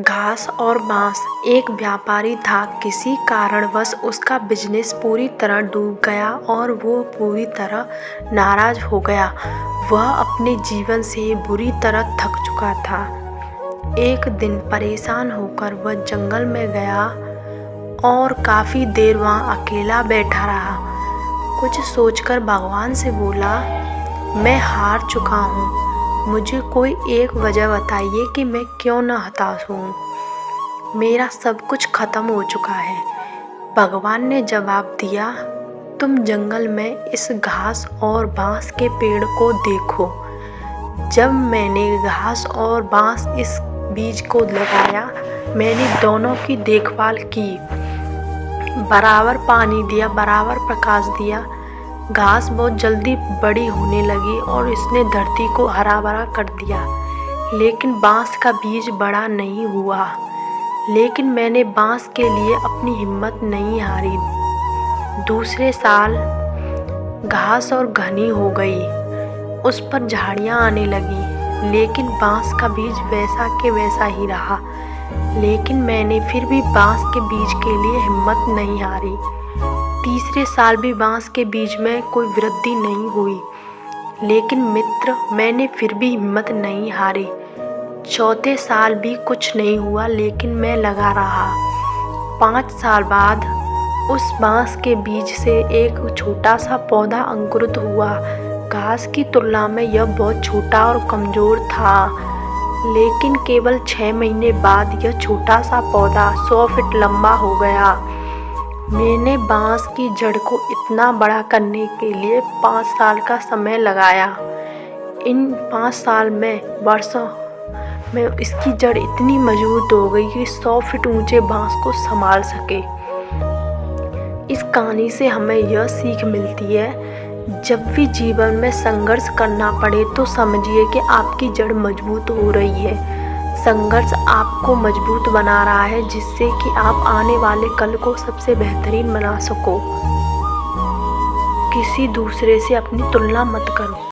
घास और बांस। एक व्यापारी था। किसी कारणवश उसका बिजनेस पूरी तरह डूब गया और वो पूरी तरह नाराज हो गया। वह अपने जीवन से बुरी तरह थक चुका था। एक दिन परेशान होकर वह जंगल में गया और काफ़ी देर वहाँ अकेला बैठा रहा। कुछ सोचकर भगवान से बोला, मैं हार चुका हूँ, मुझे कोई एक वजह बताइए कि मैं क्यों न हताश हूँ। मेरा सब कुछ खत्म हो चुका है। भगवान ने जवाब दिया, तुम जंगल में इस घास और बांस के पेड़ को देखो। जब मैंने घास और बांस इस बीज को लगाया, मैंने दोनों की देखभाल की, बराबर पानी दिया, बराबर प्रकाश दिया। घास बहुत जल्दी बड़ी होने लगी और इसने धरती को हरा भरा कर दिया। लेकिन बांस का बीज बड़ा नहीं हुआ। लेकिन मैंने बांस के लिए अपनी हिम्मत नहीं हारी। दूसरे साल घास और घनी हो गई, उस पर झाड़ियाँ आने लगी, लेकिन बांस का बीज वैसा के वैसा ही रहा। लेकिन मैंने फिर भी बांस के बीज के लिए हिम्मत नहीं हारी। तीसरे साल भी बांस के बीज में कोई वृद्धि नहीं हुई, लेकिन मित्र, मैंने फिर भी हिम्मत नहीं हारी। चौथे साल भी कुछ नहीं हुआ, लेकिन मैं लगा रहा। 5 साल बाद उस बांस के बीज से एक छोटा सा पौधा अंकुरित हुआ। घास की तुलना में यह बहुत छोटा और कमज़ोर था, लेकिन केवल 6 महीने बाद यह छोटा सा पौधा 100 फीट लंबा हो गया। मैंने बांस की जड़ को इतना बड़ा करने के लिए 5 साल का समय लगाया। इन 5 साल में वर्षों में इसकी जड़ इतनी मजबूत हो गई कि 100 फीट ऊंचे बांस को संभाल सके। इस कहानी से हमें यह सीख मिलती है, जब भी जीवन में संघर्ष करना पड़े तो समझिए कि आपकी जड़ मजबूत हो रही है। संघर्ष आपको मजबूत बना रहा है, जिससे कि आप आने वाले कल को सबसे बेहतरीन बना सको। किसी दूसरे से अपनी तुलना मत करो।